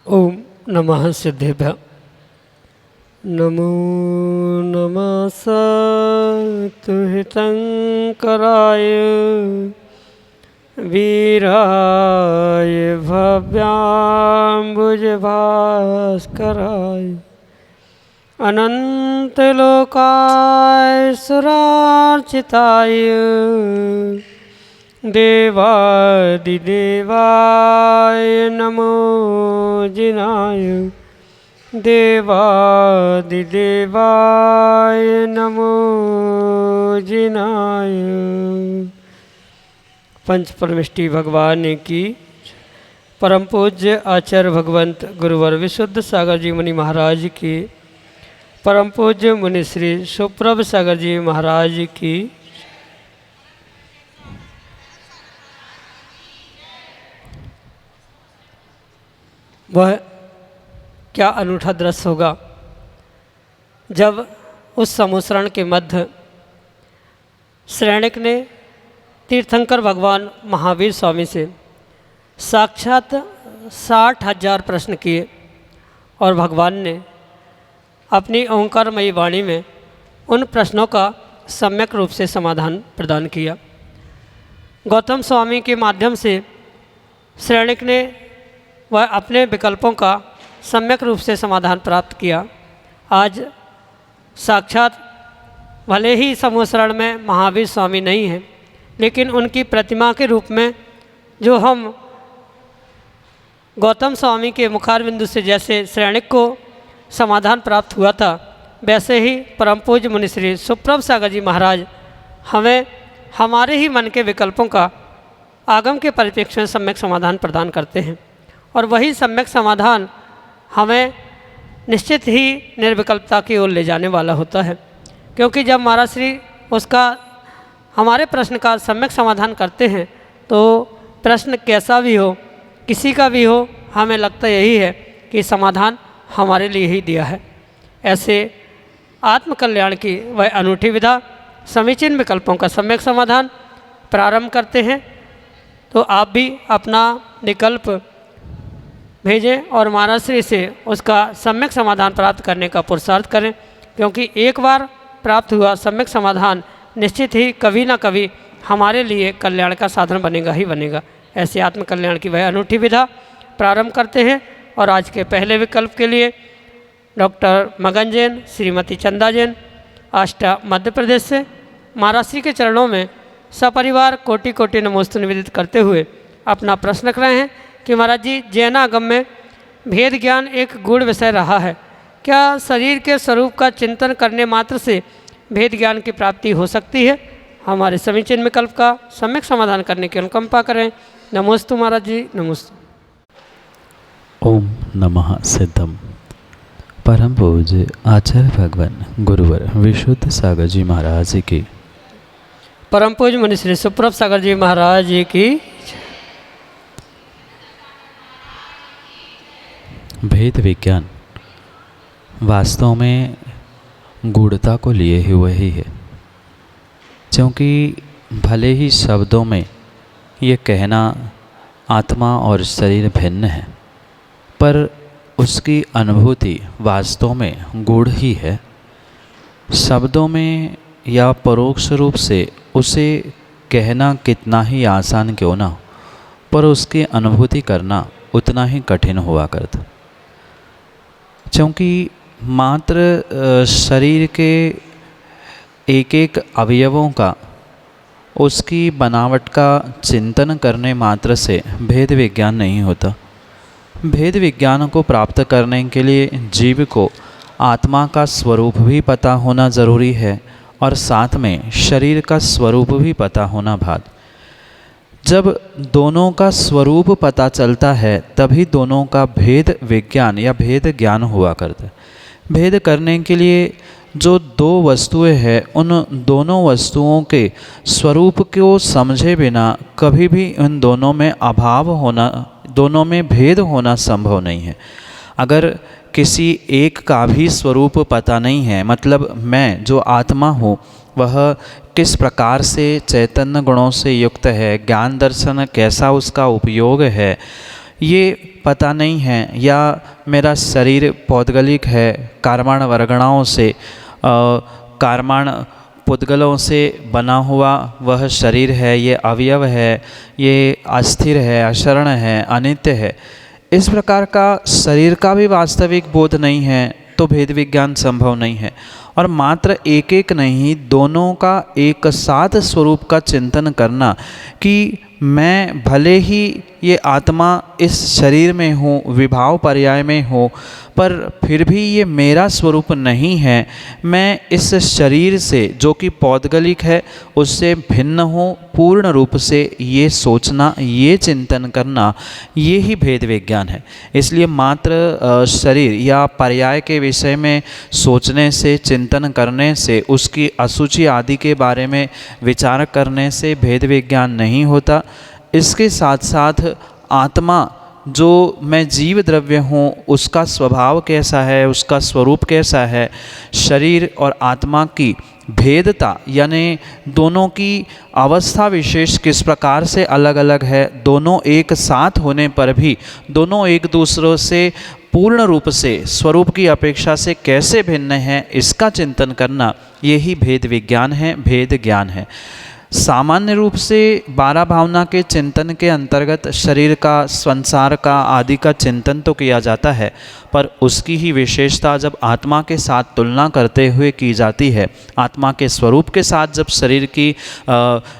ओम नमः सिद्धेभ्य। नमो नमः सत्तुहितंकराय वीराय भव्याम्बुजभास्कराय अनंतलोकाय सुरार्चिताय देवादिदेवाय नमो जिनाय देवादिदेवाय नमो जिनाय। पंच परमेष्टि भगवान की परम पूज्य आचार्य भगवंत गुरुवर विशुद्ध सागर जी मुनि महाराज की परम पूज्य मुनि श्री सुप्रभ सागर जी महाराज की वह क्या अनूठा दृश्य होगा जब उस समुसरण के मध्य श्रेणिक ने तीर्थंकर भगवान महावीर स्वामी से साक्षात 60,000 प्रश्न किए और भगवान ने अपनी ओंकारमयी वाणी में उन प्रश्नों का सम्यक रूप से समाधान प्रदान किया। गौतम स्वामी के माध्यम से श्रेणिक ने वह अपने विकल्पों का सम्यक रूप से समाधान प्राप्त किया। आज साक्षात भले ही समूहशरण में महावीर स्वामी नहीं हैं, लेकिन उनकी प्रतिमा के रूप में जो हम गौतम स्वामी के मुखारबिंदु से जैसे श्रेणिक को समाधान प्राप्त हुआ था, वैसे ही परम पूज्य मुनि श्री सुप्रभ सागर जी महाराज हमें हमारे ही मन के विकल्पों का आगम के परिप्रेक्ष्य में सम्यक समाधान प्रदान करते हैं और वही सम्यक समाधान हमें निश्चित ही निर्विकल्पता की ओर ले जाने वाला होता है। क्योंकि जब महाराज श्री उसका हमारे प्रश्न का सम्यक समाधान करते हैं तो प्रश्न कैसा भी हो, किसी का भी हो, हमें लगता यही है कि समाधान हमारे लिए ही दिया है। ऐसे आत्मकल्याण की वह अनूठी विधा समीचीन विकल्पों का सम्यक समाधान प्रारंभ करते हैं। तो आप भी अपना विकल्प भेजें और महाराज श्री से उसका सम्यक समाधान प्राप्त करने का पुरुषार्थ करें, क्योंकि एक बार प्राप्त हुआ सम्यक समाधान निश्चित ही कभी ना कभी हमारे लिए कल्याण का साधन बनेगा ही बनेगा। ऐसे आत्मकल्याण की वह अनूठी विधा प्रारंभ करते हैं। और आज के पहले विकल्प के लिए डॉक्टर मगन जैन, श्रीमती चंदा जैन, आष्टा मध्य प्रदेश से महाराज श्री के चरणों में सपरिवार कोटि कोटि नमोस्तु निवेदित करते हुए अपना प्रश्न रख रहे हैं कि महाराज जी, जैनागम में भेद ज्ञान एक गूढ़ विषय रहा है। क्या शरीर के स्वरूप का चिंतन करने मात्र से भेद ज्ञान की प्राप्ति हो सकती है? हमारे समीचीन विकल्प का सम्यक समाधान करने की अनुकंपा करें। नमोस्तु महाराज जी, नमोस्तु। ओम नमः सिद्धम। परम पूज्य आचार्य भगवान गुरुवर विशुद्ध सागर जी महाराज की परम पूज्य मुनि श्री सुप्रभ सागर जी महाराज जी की भेद विज्ञान वास्तव में गूढ़ता को लिए हुए ही है, क्योंकि भले ही शब्दों में ये कहना आत्मा और शरीर भिन्न है, पर उसकी अनुभूति वास्तव में गूढ़ ही है। शब्दों में या परोक्ष रूप से उसे कहना कितना ही आसान क्यों ना हो, पर उसकी अनुभूति करना उतना ही कठिन हुआ करता, क्योंकि मात्र शरीर के एक एक अवयवों का, उसकी बनावट का चिंतन करने मात्र से भेद विज्ञान नहीं होता। भेद विज्ञान को प्राप्त करने के लिए जीव को आत्मा का स्वरूप भी पता होना ज़रूरी है और साथ में शरीर का स्वरूप भी पता होना भात। जब दोनों का स्वरूप पता चलता है तभी दोनों का भेद विज्ञान या भेद ज्ञान हुआ करता है। भेद करने के लिए जो दो वस्तुएं हैं उन दोनों वस्तुओं के स्वरूप को समझे बिना कभी भी उन दोनों में अभाव होना, दोनों में भेद होना संभव नहीं है। अगर किसी एक का भी स्वरूप पता नहीं है, मतलब मैं जो आत्मा हूँ वह किस प्रकार से चैतन्य गुणों से युक्त है, ज्ञान दर्शन कैसा उसका उपयोग है, ये पता नहीं है, या मेरा शरीर पौद्गलिक है, कार्माण वर्गणाओं से कार्माण पुद्गलों से बना हुआ वह शरीर है, ये अवयव है, ये अस्थिर है, अशरण है, अनित्य है, इस प्रकार का शरीर का भी वास्तविक बोध नहीं है तो भेद विज्ञान संभव नहीं है। और मात्र एक एक नहीं, दोनों का एक साथ स्वरूप का चिंतन करना कि मैं भले ही ये आत्मा इस शरीर में हूँ, विभाव पर्याय में हूँ, पर फिर भी ये मेरा स्वरूप नहीं है, मैं इस शरीर से जो कि पौद्गलिक है उससे भिन्न हूँ पूर्ण रूप से, ये सोचना, ये चिंतन करना, ये ही भेद विज्ञान है। इसलिए मात्र शरीर या पर्याय के विषय में सोचने से, चिंतन करने से, उसकी अशुचि आदि के बारे में विचार करने से भेद विज्ञान नहीं होता। इसके साथ साथ आत्मा जो मैं जीव द्रव्य हूँ उसका स्वभाव कैसा है, उसका स्वरूप कैसा है, शरीर और आत्मा की भेदता यानी दोनों की अवस्था विशेष किस प्रकार से अलग अलग है, दोनों एक साथ होने पर भी दोनों एक दूसरों से पूर्ण रूप से स्वरूप की अपेक्षा से कैसे भिन्न है, इसका चिंतन करना यही भेद विज्ञान है, भेद ज्ञान है। सामान्य रूप से 12 भावना के चिंतन के अंतर्गत शरीर का, संसार का आदि का चिंतन तो किया जाता है, पर उसकी ही विशेषता जब आत्मा के साथ तुलना करते हुए की जाती है, आत्मा के स्वरूप के साथ जब शरीर की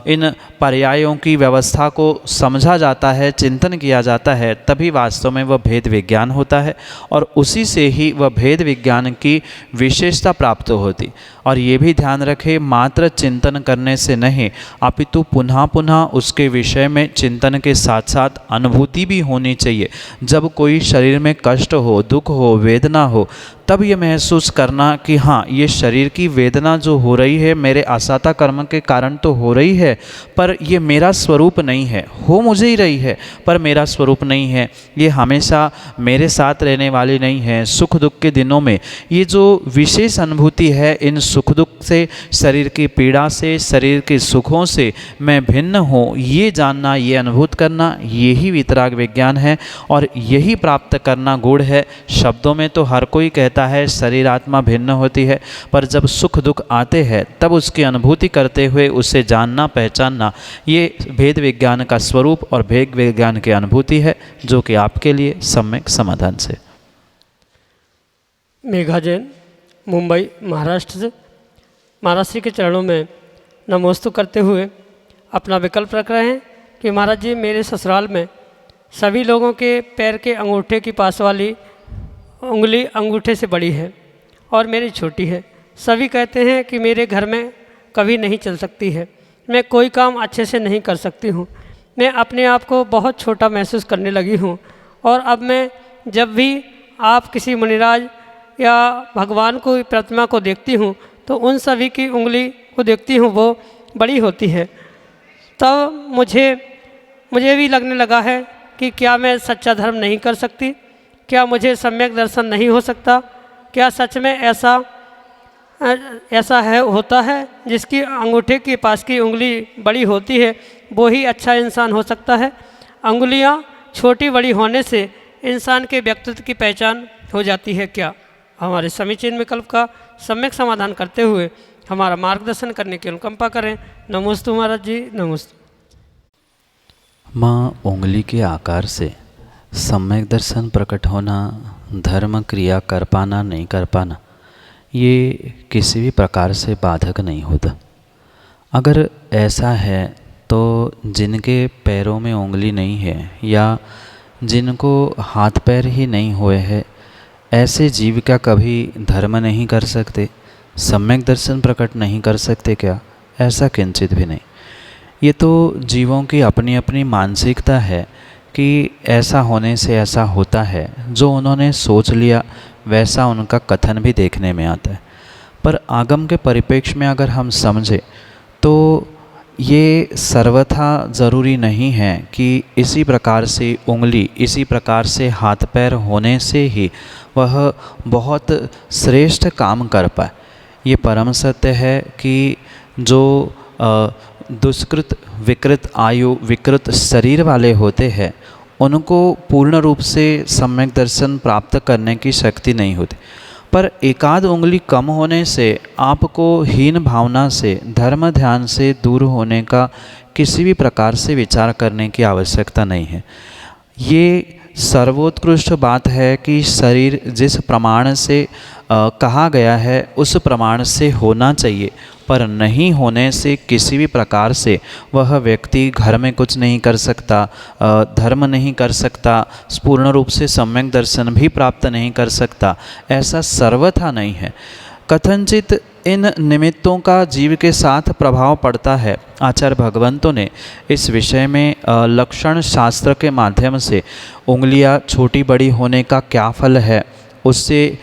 इन पर्यायों की व्यवस्था को समझा जाता है, चिंतन किया जाता है, तभी वास्तव में वह भेद विज्ञान होता है और उसी से ही वह भेद विज्ञान की विशेषता प्राप्त होती। और ये भी ध्यान रखें, मात्र चिंतन करने से नहीं, अपितु पुनः पुनः उसके विषय में चिंतन के साथ साथ अनुभूति भी होनी चाहिए। जब कोई शरीर में कष्ट हो, दुख हो, वेदना हो, तब ये महसूस करना कि हाँ, ये शरीर की वेदना जो हो रही है मेरे असाता कर्म के कारण तो हो रही है, पर ये मेरा स्वरूप नहीं है। हो मुझे ही रही है पर मेरा स्वरूप नहीं है, ये हमेशा मेरे साथ रहने वाली नहीं है। सुख दुख के दिनों में ये जो विशेष अनुभूति है, इन सुख दुख से, शरीर की पीड़ा से, शरीर के सुखों से मैं भिन्न हूँ, ये जानना, ये अनुभूत करना, यही वितराग विज्ञान है और यही प्राप्त करना गुण है। शब्दों में तो हर कोई कहता है शरीर आत्मा भिन्न होती है, पर जब सुख दुख आते हैं तब उसकी अनुभूति करते हुए उसे जानना, पहचानना, ये भेद विज्ञान का स्वरूप और भेद विज्ञान की अनुभूति है, जो कि आपके लिए सम्यक समाधान से। मेघा जैन, मुंबई, महाराष्ट्र से महाराज के चरणों में नमोस्तु करते हुए अपना विकल्प रख रहे हैं कि महाराज जी, मेरे ससुराल में सभी लोगों के पैर के अंगूठे की पास वाली उंगली अंगूठे से बड़ी है और मेरी छोटी है। सभी कहते हैं कि मेरे घर में कभी नहीं चल सकती है, मैं कोई काम अच्छे से नहीं कर सकती हूँ, मैं अपने आप को बहुत छोटा महसूस करने लगी हूँ। और अब मैं जब भी आप किसी मुनिराज या भगवान को प्रतिमा को देखती हूँ तो उन सभी की उंगली को देखती हूँ, वो बड़ी होती है। तब मुझे भी लगने लगा है कि क्या मैं सच्चा धर्म नहीं कर सकती, क्या मुझे सम्यक दर्शन नहीं हो सकता, क्या सच में ऐसा है होता है जिसकी अंगूठे के पास की उंगली बड़ी होती है वो ही अच्छा इंसान हो सकता है। अंगुलियां छोटी बड़ी होने से इंसान के व्यक्तित्व की पहचान हो जाती है क्या? हमारे समीचीन विकल्प का सम्यक समाधान करते हुए हमारा मार्गदर्शन करने की अनुकंपा करें। नमोस्तु महाराज जी, नमोस्तु। माँ उंगली के आकार से सम्यक दर्शन प्रकट होना, धर्म क्रिया कर पाना नहीं कर पाना, ये किसी भी प्रकार से बाधक नहीं होता। अगर ऐसा है तो जिनके पैरों में उंगली नहीं है या जिनको हाथ पैर ही नहीं हुए हैं, ऐसे जीव क्या कभी धर्म नहीं कर सकते? सम्यक दर्शन प्रकट नहीं कर सकते क्या? ऐसा किंचित भी नहीं। ये तो जीवों की अपनी अपनी मानसिकता है कि ऐसा होने से ऐसा होता है। जो उन्होंने सोच लिया वैसा उनका कथन भी देखने में आता है। पर आगम के परिप्रेक्ष्य में अगर हम समझें तो ये सर्वथा ज़रूरी नहीं है कि इसी प्रकार से उंगली, इसी प्रकार से हाथ पैर होने से ही वह बहुत श्रेष्ठ काम कर पाए। ये परम सत्य है कि जो दुष्कृत विकृत आयु विकृत शरीर वाले होते हैं उनको पूर्ण रूप से सम्यक दर्शन प्राप्त करने की शक्ति नहीं होती। पर एकाध उंगली कम होने से आपको हीन भावना से, धर्म ध्यान से दूर होने का किसी भी प्रकार से विचार करने की आवश्यकता नहीं है। ये सर्वोत्कृष्ट बात है कि शरीर जिस प्रमाण से कहा गया है उस प्रमाण से होना चाहिए, पर नहीं होने से किसी भी प्रकार से वह व्यक्ति घर में कुछ नहीं कर सकता, धर्म नहीं कर सकता, पूर्ण रूप से सम्यक दर्शन भी प्राप्त नहीं कर सकता, ऐसा सर्वथा नहीं है। कथनचित इन निमित्तों का जीव के साथ प्रभाव पड़ता है। आचार्य भगवंतों ने इस विषय में लक्षण शास्त्र के माध्यम से उंगलियां छोटी बड़ी होने का क्या फल है, उससे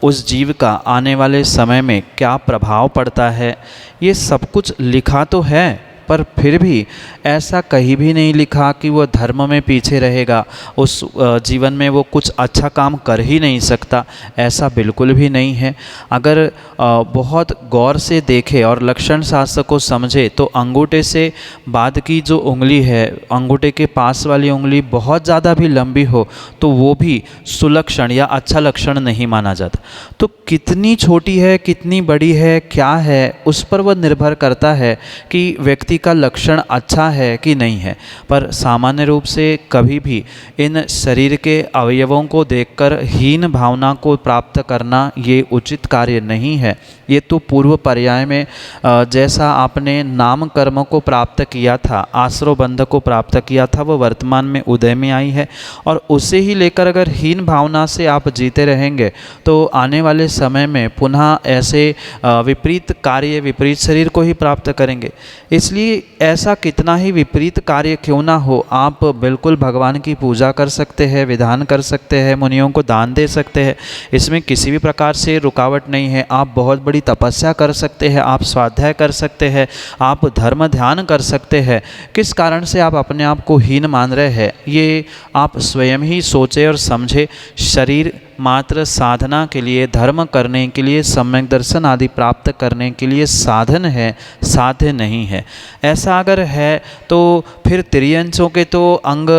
उस जीव का आने वाले समय में क्या प्रभाव पड़ता है, ये सब कुछ लिखा तो है, पर फिर भी ऐसा कहीं भी नहीं लिखा कि वो धर्म में पीछे रहेगा, उस जीवन में वो कुछ अच्छा काम कर ही नहीं सकता। ऐसा बिल्कुल भी नहीं है। अगर बहुत गौर से देखे और लक्षण शास्त्र को समझे तो अंगूठे से बाद की जो उंगली है, अंगूठे के पास वाली उंगली बहुत ज़्यादा भी लंबी हो तो वो भी सुलक्षण या अच्छा लक्षण नहीं माना जाता। तो कितनी छोटी है, कितनी बड़ी है, क्या है, उस पर वह निर्भर करता है कि व्यक्ति का लक्षण अच्छा है कि नहीं है। पर सामान्य रूप से कभी भी इन शरीर के अवयवों को देखकर हीन भावना को प्राप्त करना ये उचित कार्य नहीं है। ये तो पूर्व पर्याय में जैसा आपने नाम कर्म को प्राप्त किया था, आश्रव बंध को प्राप्त किया था, वो वर्तमान में उदय में आई है और उसे ही लेकर अगर हीन भावना से आप जीते रहेंगे तो आने वाले समय में पुनः ऐसे विपरीत कार्य, विपरीत शरीर को ही प्राप्त करेंगे। इसलिए ऐसा कितना ही विपरीत कार्य क्यों ना हो, आप बिल्कुल भगवान की पूजा कर सकते हैं, विधान कर सकते हैं, मुनियों को दान दे सकते हैं, इसमें किसी भी प्रकार से रुकावट नहीं है। आप बहुत बड़ी तपस्या कर सकते हैं, आप स्वाध्याय कर सकते हैं, आप धर्म ध्यान कर सकते हैं। किस कारण से आप अपने आप को हीन मान रहे हैं, ये आप स्वयं ही सोचें और समझें। शरीर मात्र साधना के लिए, धर्म करने के लिए, सम्यक दर्शन आदि प्राप्त करने के लिए साधन है, साध्य नहीं है। ऐसा अगर है तो फिर त्रियंचों के तो अंग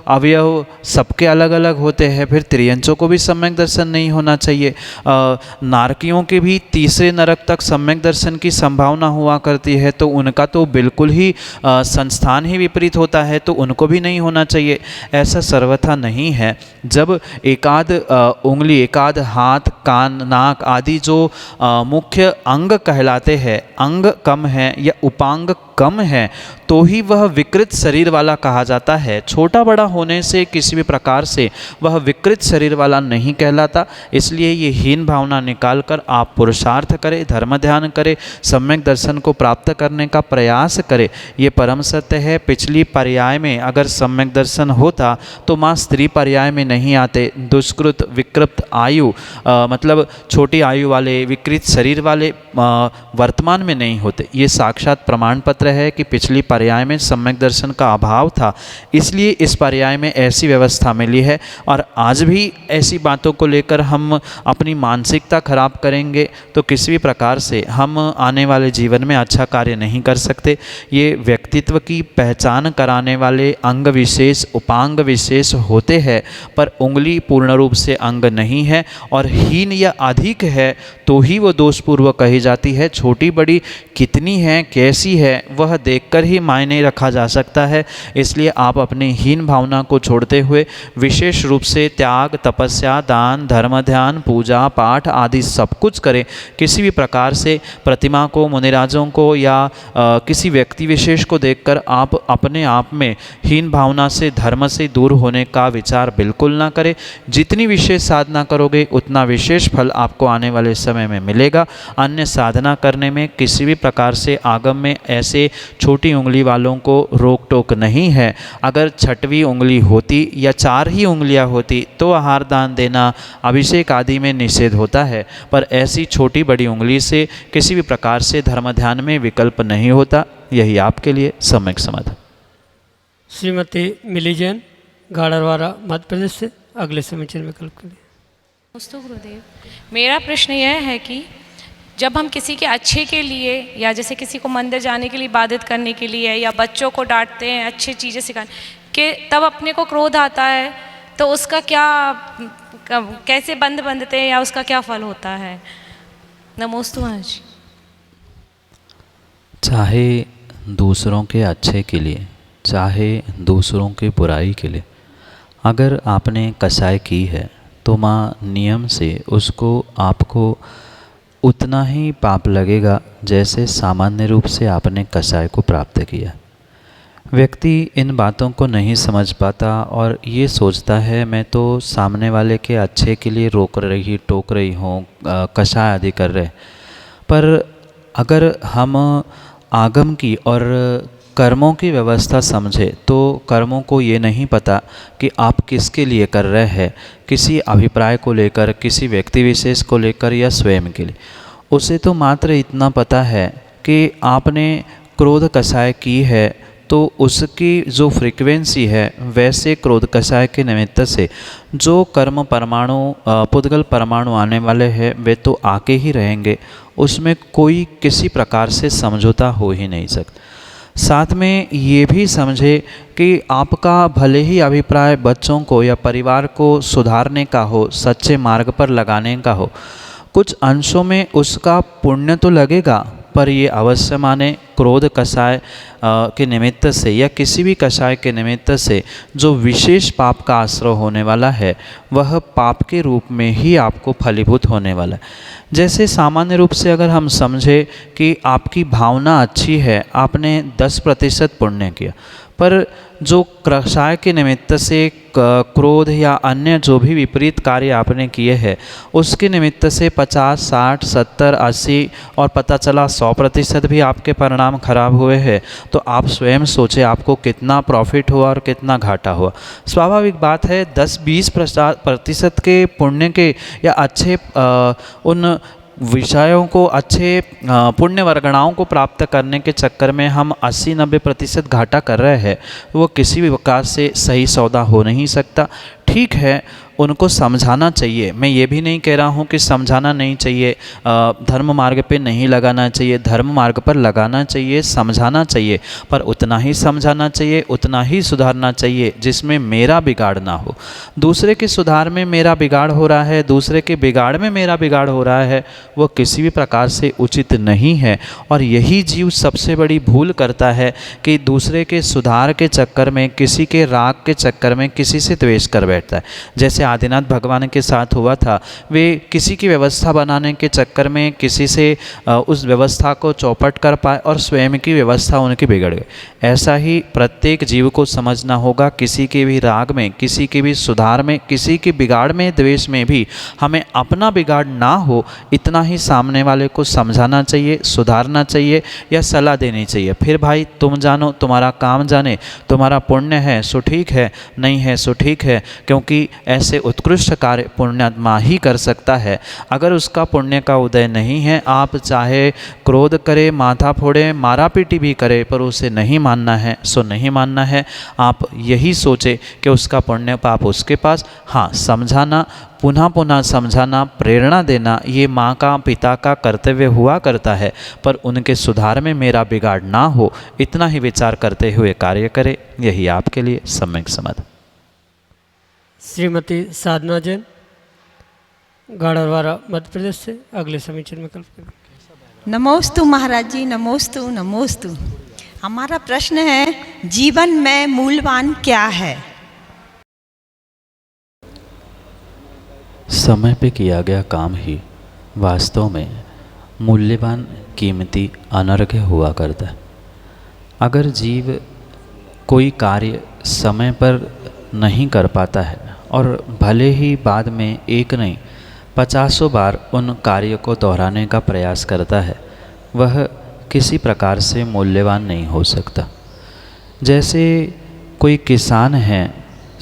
अवयव सबके अलग अलग होते हैं, फिर त्रियंचों को भी सम्यक दर्शन नहीं होना चाहिए। नारकियों के भी तीसरे नरक तक सम्यक दर्शन की संभावना हुआ करती है, तो उनका तो बिल्कुल ही संस्थान ही विपरीत होता है, तो उनको भी नहीं होना चाहिए। ऐसा सर्वथा नहीं है। जब एकाध उंगली, एकाध हाथ, कान, नाक आदि जो मुख्य अंग कहलाते हैं, अंग कम है या उपांग कम है तो ही वह विकृत शरीर वाला कहा जाता है। छोटा बड़ा होने से किसी भी प्रकार से वह विकृत शरीर वाला नहीं कहलाता। इसलिए ये हीन भावना निकाल कर आप पुरुषार्थ करें, धर्म ध्यान करें, सम्यक दर्शन को प्राप्त करने का प्रयास करें। ये परम सत्य है। पिछली पर्याय में अगर सम्यक दर्शन होता तो माँ स्त्री पर्याय में नहीं आते। दुष्कृत विकृत आयु मतलब छोटी आयु वाले, विकृत शरीर वाले वर्तमान में नहीं होते। ये साक्षात प्रमाण पत्र है कि पिछली पर्याय में सम्यक दर्शन का अभाव था, इसलिए इस पर्याय में ऐसी व्यवस्था मिली है। और आज भी ऐसी बातों को लेकर हम अपनी मानसिकता खराब करेंगे तो किसी भी प्रकार से हम आने वाले जीवन में अच्छा कार्य नहीं कर सकते। ये व्यक्तित्व की पहचान कराने वाले अंग विशेष, उपांग विशेष होते हैं, पर उंगली पूर्ण रूप से अंग नहीं है और हीन या अधिक है तो ही वो दोषपूर्वक कही जाती है। छोटी बड़ी कितनी है, कैसी है, वह देखकर ही मायने रखा जा सकता है। इसलिए आप अपनी हीन भावना को छोड़ते हुए विशेष रूप से त्याग, तपस्या, दान, धर्म ध्यान, पूजा पाठ आदि सब कुछ करें। किसी भी प्रकार से प्रतिमा को, मुनिराजों को या किसी व्यक्ति विशेष को देखकर आप अपने आप में हीन भावना से, धर्म से दूर होने का विचार बिल्कुल ना करें। जितनी विशेष साधना करोगे उतना विशेष फल आपको आने वाले समय में मिलेगा। अन्य साधना करने में किसी भी प्रकार से आगम में ऐसे छोटी उंगली वालों को रोक टोक नहीं है। अगर 6वीं उंगली होती या 4 ही उंगलियां होती तो आहार दान देना, अभिषेक आदि में निषेध होता है, पर ऐसी छोटी बड़ी उंगली से किसी भी प्रकार से धर्म ध्यान में विकल्प नहीं होता। यही आपके लिए सम्यक समाधान। श्रीमती मिली जैन, गाड़रवारा, मध्य प्रदेश से अगले समीचीन विकल्प के लिए। नमस्ते गुरुदेव, मेरा प्रश्न यह है कि जब हम किसी के अच्छे के लिए, या जैसे किसी को मंदिर जाने के लिए इबादत करने के लिए, या बच्चों को डांटते हैं, अच्छी चीज़ें सिखाने के, तब अपने को क्रोध आता है, तो उसका क्या, कैसे बंद बंधते हैं या उसका क्या फल होता है? नमोस्तु महाराज। चाहे दूसरों के अच्छे के लिए, चाहे दूसरों की बुराई के लिए, अगर आपने कसाई की है तो माँ नियम से उसको आपको उतना ही पाप लगेगा जैसे सामान्य रूप से आपने कसाई को प्राप्त किया। व्यक्ति इन बातों को नहीं समझ पाता और ये सोचता है मैं तो सामने वाले के अच्छे के लिए रोक रही, टोक रही हूँ, कसाय आदि कर रहे। पर अगर हम आगम की और कर्मों की व्यवस्था समझे तो कर्मों को ये नहीं पता कि आप किसके लिए कर रहे हैं, किसी अभिप्राय को लेकर, किसी व्यक्ति विशेष को लेकर या स्वयं के लिए। उसे तो मात्र इतना पता है कि आपने क्रोध कसाय की है तो उसकी जो फ्रीक्वेंसी है वैसे क्रोध कसाय के निमित्त से जो कर्म परमाणु, पुद्गल परमाणु आने वाले हैं वे तो आके ही रहेंगे। उसमें कोई किसी प्रकार से समझौता हो ही नहीं सकता। साथ में ये भी समझे कि आपका भले ही अभिप्राय बच्चों को या परिवार को सुधारने का हो, सच्चे मार्ग पर लगाने का हो, कुछ अंशों में उसका पुण्य तो लगेगा, पर ये अवश्य माने क्रोध कसाय के निमित्त से या किसी भी कसाय के निमित्त से जो विशेष पाप का आश्रय होने वाला है वह पाप के रूप में ही आपको फलीभूत होने वाला है। जैसे सामान्य रूप से अगर हम समझे कि आपकी भावना अच्छी है, आपने 10% पुण्य किया, पर जो कसाय के निमित्त से क्रोध या अन्य जो भी विपरीत कार्य आपने किए हैं उसके निमित्त से 50, 60, 70, 80 और पता चला 100% भी आपके परिणाम खराब हुए हैं, तो आप स्वयं सोचे आपको कितना प्रॉफिट हुआ और कितना घाटा हुआ। स्वाभाविक बात है 10-20% के पुण्य के या अच्छे उन विषयों को, अच्छे पुण्य वर्गणाओं को प्राप्त करने के चक्कर में हम 80-90% घाटा कर रहे हैं, वो किसी भी प्रकार से सही सौदा हो नहीं सकता। ठीक है, उनको समझाना चाहिए। मैं ये भी नहीं कह रहा हूँ कि समझाना नहीं चाहिए, धर्म मार्ग पे नहीं लगाना चाहिए, धर्म मार्ग पर लगाना चाहिए, समझाना चाहिए, पर उतना ही समझाना चाहिए, उतना ही सुधारना चाहिए जिसमें मेरा बिगाड़ ना हो। दूसरे के सुधार में मेरा बिगाड़ हो रहा है, दूसरे के बिगाड़ में मेरा बिगाड़ हो रहा है, वो किसी भी प्रकार से उचित नहीं है। और यही जीव सबसे बड़ी भूल करता है कि दूसरे के सुधार के चक्कर में, किसी के राग के चक्कर में किसी से द्वेष कर बैठता है। जैसे आदिनाथ भगवान के साथ हुआ था, वे किसी की व्यवस्था बनाने के चक्कर में किसी से उस व्यवस्था को चौपट कर पाए और स्वयं की व्यवस्था उनकी बिगड़ गई। ऐसा ही प्रत्येक जीव को समझना होगा, किसी के भी राग में, किसी के भी सुधार में, किसी के बिगाड़ में, द्वेष में भी हमें अपना बिगाड़ ना हो, इतना ही सामने वाले को समझाना चाहिए, सुधारना चाहिए या सलाह देनी चाहिए। फिर भाई तुम जानो, तुम्हारा काम जाने, तुम्हारा पुण्य है सो ठीक है, नहीं है सो ठीक है, क्योंकि ऐसे उत्कृष्ट कार्य पुण्यात्मा ही कर सकता है। अगर उसका पुण्य का उदय नहीं है, आप चाहे क्रोध करे, माथा फोड़े, मारा पीटी भी करे, पर उसे नहीं मानना है सो नहीं मानना है। आप यही सोचे कि उसका पुण्य पाप उसके पास। हाँ, समझाना, पुनः पुनः समझाना, प्रेरणा देना, ये माँ का, पिता का कर्तव्य हुआ करता है, पर उनके सुधार में मेरा बिगाड़ ना हो, इतना ही विचार करते हुए कार्य करे। यही आपके लिए सम्यक समाधान। श्रीमती साधना जैन, गाड़रवारा, मध्य प्रदेश से अगले समीचीन विकल्प के लिए। नमोस्तु महाराज जी, नमोस्तु नमोस्तु। हमारा प्रश्न है, जीवन में मूल्यवान क्या है? समय पे किया गया काम ही वास्तव में मूल्यवान, कीमती, अनर्घ्य हुआ करता है। अगर जीव कोई कार्य समय पर नहीं कर पाता है और भले ही बाद में एक नहीं 50 बार उन कार्यों को दोहराने का प्रयास करता है, वह किसी प्रकार से मूल्यवान नहीं हो सकता। जैसे कोई किसान है,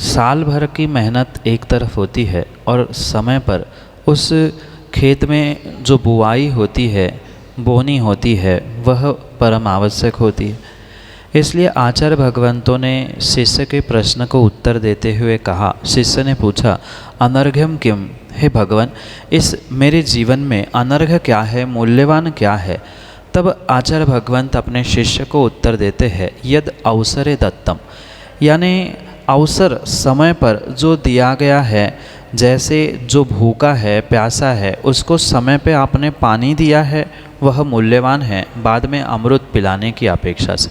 साल भर की मेहनत एक तरफ होती है और समय पर उस खेत में जो बुआई होती है, बोनी होती है, वह परम आवश्यक होती है। इसलिए आचार्य भगवंतों ने शिष्य के प्रश्न को उत्तर देते हुए कहा, शिष्य ने पूछा, अनर्घ्यम किम, हे भगवान, इस मेरे जीवन में अनर्घ्य क्या है, मूल्यवान क्या है? तब आचार्य भगवंत अपने शिष्य को उत्तर देते हैं, यद अवसरे दत्तम, यानी अवसर समय पर जो दिया गया है, जैसे जो भूखा है, प्यासा है, उसको समय पे आपने पानी दिया है, वह मूल्यवान है बाद में अमृत पिलाने की अपेक्षा से।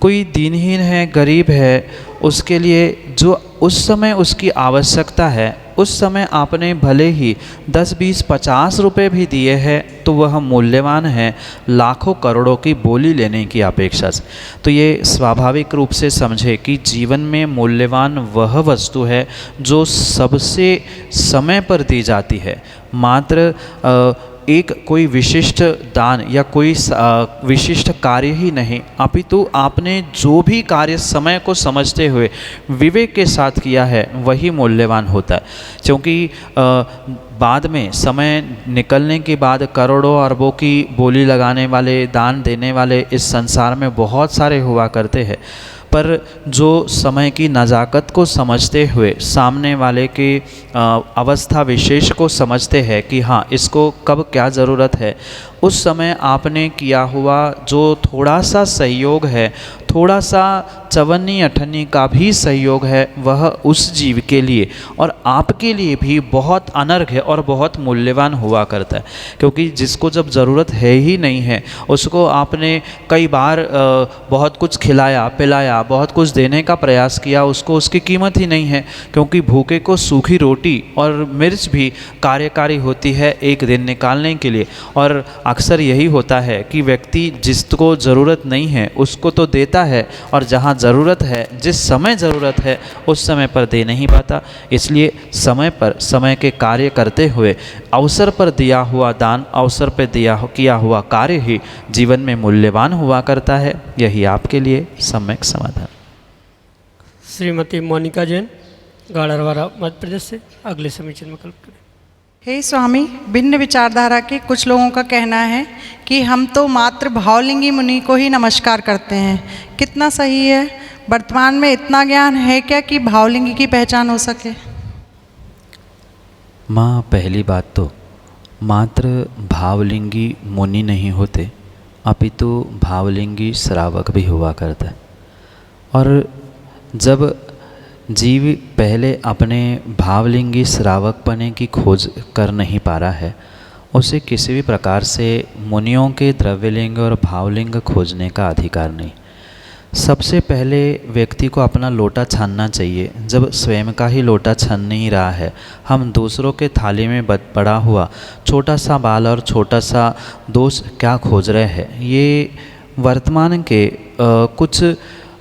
कोई दीनहीन है, गरीब है, उसके लिए जो उस समय उसकी आवश्यकता है, उस समय आपने भले ही 10, 20, 50 रुपए भी दिए हैं तो वह मूल्यवान है लाखों करोड़ों की बोली लेने की अपेक्षा से। तो ये स्वाभाविक रूप से समझे कि जीवन में मूल्यवान वह वस्तु है जो सबसे समय पर दी जाती है। मात्र एक कोई विशिष्ट दान या कोई विशिष्ट कार्य ही नहीं, अपितु आपने जो भी कार्य समय को समझते हुए विवेक के साथ किया है वही मूल्यवान होता है। क्योंकि बाद में समय निकलने के बाद करोड़ों अरबों की बोली लगाने वाले, दान देने वाले इस संसार में बहुत सारे हुआ करते हैं, पर जो समय की नज़ाकत को समझते हुए सामने वाले के अवस्था विशेष को समझते हैं कि हाँ, इसको कब क्या ज़रूरत है, उस समय आपने किया हुआ जो थोड़ा सा सहयोग है, थोड़ा सा चवन्नी अठन्नी का भी सहयोग है, वह उस जीव के लिए और आपके लिए भी बहुत अनर्घ्य और बहुत मूल्यवान हुआ करता है। क्योंकि जिसको जब ज़रूरत है ही नहीं है, उसको आपने कई बार बहुत कुछ खिलाया पिलाया, बहुत कुछ देने का प्रयास किया, उसको उसकी कीमत ही नहीं है। क्योंकि भूखे को सूखी रोटी और मिर्च भी कार्यकारी होती है एक दिन निकालने के लिए। और अक्सर यही होता है कि व्यक्ति जिसको ज़रूरत नहीं है उसको तो देता है, और जहाँ ज़रूरत है, जिस समय ज़रूरत है, उस समय पर दे नहीं पाता। इसलिए समय पर समय के कार्य करते हुए अवसर पर दिया हुआ दान, अवसर पर किया हुआ कार्य ही जीवन में मूल्यवान हुआ करता है। यही आपके लिए सम्यक समाधान। श्रीमती मोनिका जैन, गाड़रवाड़ा, मध्य प्रदेश से अगले समीचीन में कल्प करें। हे स्वामी, भिन्न विचारधारा के कुछ लोगों का कहना है कि हम तो मात्र भावलिंगी मुनि को ही नमस्कार करते हैं। कितना सही है? वर्तमान में इतना ज्ञान है क्या कि भावलिंगी की पहचान हो सके? माँ, पहली बात तो मात्र भावलिंगी मुनि नहीं होते, अपितु भावलिंगी श्रावक भी हुआ करता है। और जब जीव पहले अपने भावलिंगी श्रावक पने की खोज कर नहीं पा रहा है, उसे किसी भी प्रकार से मुनियों के द्रव्यलिंग और भावलिंग खोजने का अधिकार नहीं। सबसे पहले व्यक्ति को अपना लोटा छानना चाहिए। जब स्वयं का ही लोटा छन नहीं रहा है, हम दूसरों के थाली में पड़ा हुआ छोटा सा बाल और छोटा सा दोष क्या खोज रहे हैं? ये वर्तमान के कुछ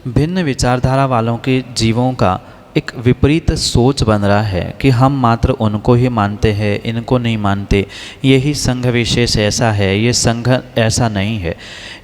भिन्न विचारधारा वालों के जीवों का एक विपरीत सोच बन रहा है कि हम मात्र उनको ही मानते हैं, इनको नहीं मानते, यही संघ विशेष ऐसा है, ये संघ ऐसा नहीं है।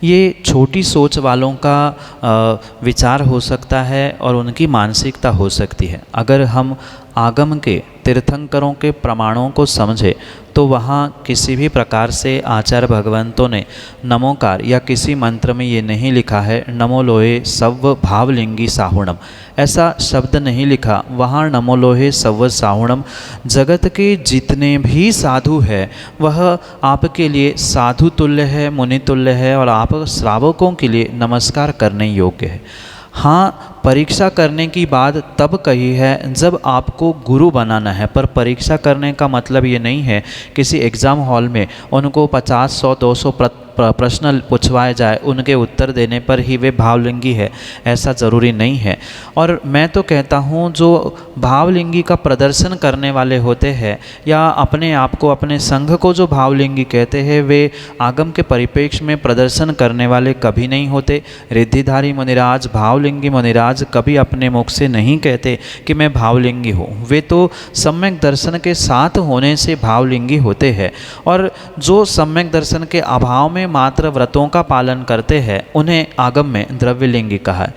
ये छोटी सोच वालों का विचार हो सकता है और उनकी मानसिकता हो सकती है। अगर हम आगम के तीर्थंकरों के प्रमाणों को समझे तो वहाँ किसी भी प्रकार से आचार्य भगवंतों ने नमोकार या किसी मंत्र में ये नहीं लिखा है नमो लोहे सव्व भावलिंगी साहुणम, ऐसा शब्द नहीं लिखा। वहाँ नमो लोहे सव्व साहुणम, जगत के जितने भी साधु है वह आपके लिए साधु तुल्य है, मुनि तुल्य है, और आप श्रावकों के लिए नमस्कार करने योग्य है। हाँ, परीक्षा करने की बात तब कही है जब आपको गुरु बनाना है, पर परीक्षा करने का मतलब ये नहीं है किसी एग्ज़ाम हॉल में उनको 50, 100, 200 प्रश्न पूछवाए जाए उनके उत्तर देने पर ही वे भावलिंगी है, ऐसा ज़रूरी नहीं है। और मैं तो कहता हूँ जो भावलिंगी का प्रदर्शन करने वाले होते हैं या अपने आप को, अपने संघ को जो भावलिंगी कहते हैं, वे आगम के परिप्रेक्ष्य में प्रदर्शन करने वाले कभी नहीं होते। रिद्धिधारी मुनिराज, भावलिंगी मुनिराज कभी अपने मुख से नहीं कहते कि मैं भावलिंगी हूँ। वे तो सम्यक दर्शन के साथ होने से भावलिंगी होते हैं। और जो सम्यक दर्शन के अभाव में मात्र व्रतों का पालन करते हैं उन्हें आगम में द्रव्यलिंगी कहा है।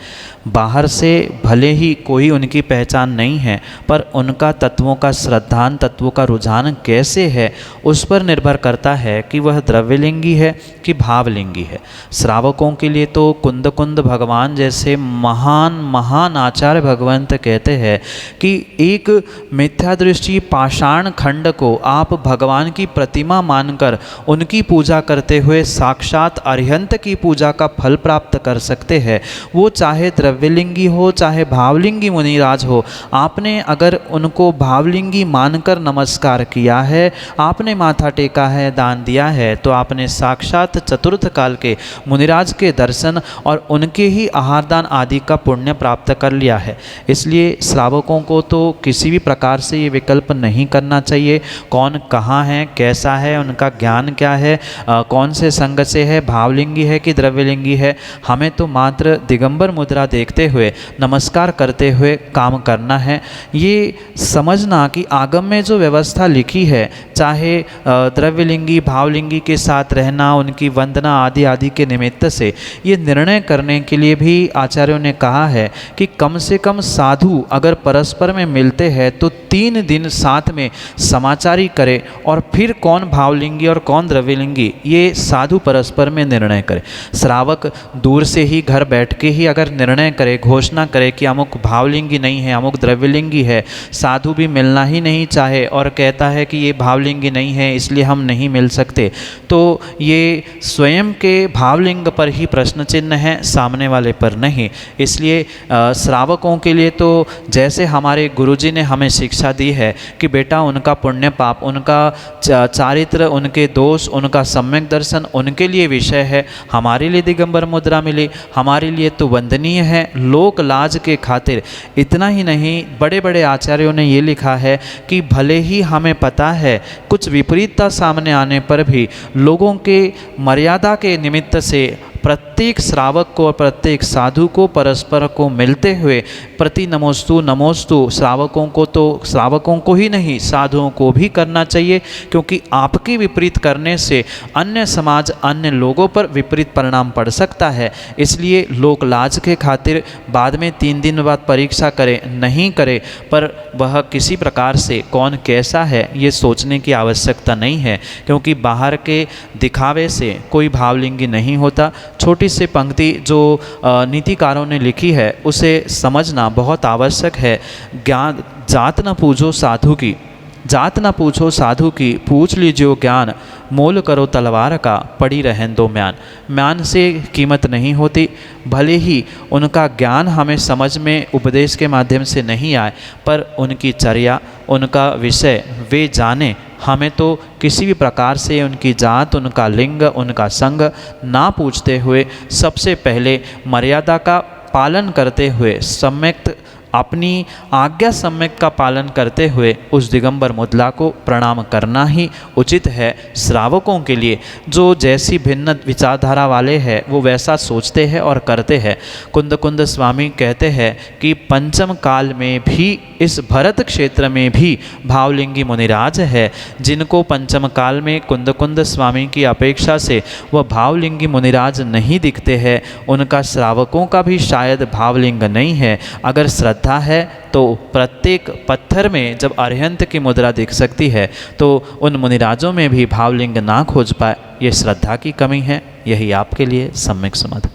बाहर से भले ही कोई उनकी पहचान नहीं है, पर उनका तत्वों का श्रद्धान, तत्वों का रुझान कैसे है उस पर निर्भर करता है कि वह द्रव्यलिंगी है कि भावलिंगी है। श्रावकों के लिए तो कुंद कुंद भगवान जैसे महान महान आचार्य भगवंत कहते हैं कि एक मिथ्या दृष्टि पाषाण खंड को आप भगवान की प्रतिमा मानकर उनकी पूजा करते हुए साक्षात अरिहंत की पूजा का फल प्राप्त कर सकते हैं। वो चाहे द्रव्यलिंगी हो चाहे भावलिंगी मुनिराज हो, आपने अगर उनको भावलिंगी मानकर नमस्कार किया है, आपने माथा टेका है, दान दिया है, तो आपने साक्षात चतुर्थ काल के मुनिराज के दर्शन और उनके ही आहारदान आदि का पुण्य प्राप्त कर लिया है। इसलिए श्रावकों को तो किसी भी प्रकार से ये विकल्प नहीं करना चाहिए कौन कहाँ है, कैसा है, उनका ज्ञान क्या है, कौन से संग से है, भावलिंगी है कि द्रव्यलिंगी है। हमें तो मात्र दिगंबर मुद्रा देखते हुए, नमस्कार करते हुए काम करना है। ये समझना कि आगम में जो व्यवस्था लिखी है, चाहे द्रव्यलिंगी भावलिंगी के साथ रहना, उनकी वंदना आदि आदि के निमित्त से, ये निर्णय करने के लिए भी आचार्यों ने कहा है कि कम से कम साधु अगर परस्पर में मिलते हैं तो 3 दिन साथ में समाचारी करे और फिर कौन भावलिंगी और कौन द्रव्यलिंगी ये साधु परस्पर में निर्णय करे। श्रावक दूर से ही घर बैठ के ही अगर निर्णय करे, घोषणा करे कि अमुक भावलिंगी नहीं है, अमुक द्रव्यलिंगी है, साधु भी मिलना ही नहीं चाहे और कहता है कि ये भावलिंगी नहीं है इसलिए हम नहीं मिल सकते, तो ये स्वयं के भावलिंग पर ही प्रश्न चिन्ह है, सामने वाले पर नहीं। इसलिए श्रावकों के लिए तो जैसे हमारे गुरुजी ने हमें शिक्षा दी है कि बेटा उनका पुण्य पाप, उनका चारित्र, उनके दोष, उनका सम्यक दर्शन उनके लिए विषय है। हमारे लिए दिगंबर मुद्रा मिली, हमारे लिए तो वंदनीय है। लोक लाज के खातिर इतना ही नहीं, बड़े बड़े आचार्यों ने ये लिखा है कि भले ही हमें पता है कुछ विपरीतता सामने आने पर भी लोगों के मर्यादा के निमित्त से प्रत्येक श्रावक को और प्रत्येक साधु को परस्पर को मिलते हुए प्रति नमोस्तु नमोस्तु, श्रावकों को तो श्रावकों को ही नहीं साधुओं को भी करना चाहिए, क्योंकि आपके विपरीत करने से अन्य समाज, अन्य लोगों पर विपरीत परिणाम पड़ सकता है। इसलिए लोक लाज के खातिर बाद में 3 दिन बाद परीक्षा करे नहीं करे, पर वह किसी प्रकार से कौन कैसा है ये सोचने की आवश्यकता नहीं है, क्योंकि बाहर के दिखावे से कोई भावलिंगी नहीं होता। छोटी सी पंक्ति जो नीतिकारों ने लिखी है उसे समझना बहुत आवश्यक है। ज्ञान जात न पूछो साधु की, जात न पूछो साधु की, पूछ लीजिए ज्ञान, मोल करो तलवार का, पड़ी रहन दो म्यान। म्यान से कीमत नहीं होती, भले ही उनका ज्ञान हमें समझ में उपदेश के माध्यम से नहीं आए, पर उनकी चर्या, उनका विषय वे जाने। हमें तो किसी भी प्रकार से उनकी जात, उनका लिंग, उनका संग ना पूछते हुए सबसे पहले मर्यादा का पालन करते हुए, सम्यक अपनी आज्ञा सम्यक का पालन करते हुए उस दिगंबर मुद्ला को प्रणाम करना ही उचित है। श्रावकों के लिए जो जैसी भिन्न विचारधारा वाले हैं वो वैसा सोचते हैं और करते हैं। कुंद कुंद स्वामी कहते हैं कि पंचम काल में भी इस भरत क्षेत्र में भी भावलिंगी मुनिराज है। जिनको पंचम काल में कुंद कुंद स्वामी की अपेक्षा से वह भावलिंगी मुनिराज नहीं दिखते हैं, उनका श्रावकों का भी शायद भावलिंग नहीं है। अगर श्रद्धा है तो प्रत्येक पत्थर में जब अरिहंत की मुद्रा दिख सकती है तो उन मुनिराजों में भी भावलिंग ना खोज पाए, ये श्रद्धा की कमी है। यही आपके लिए सम्यक समाधान।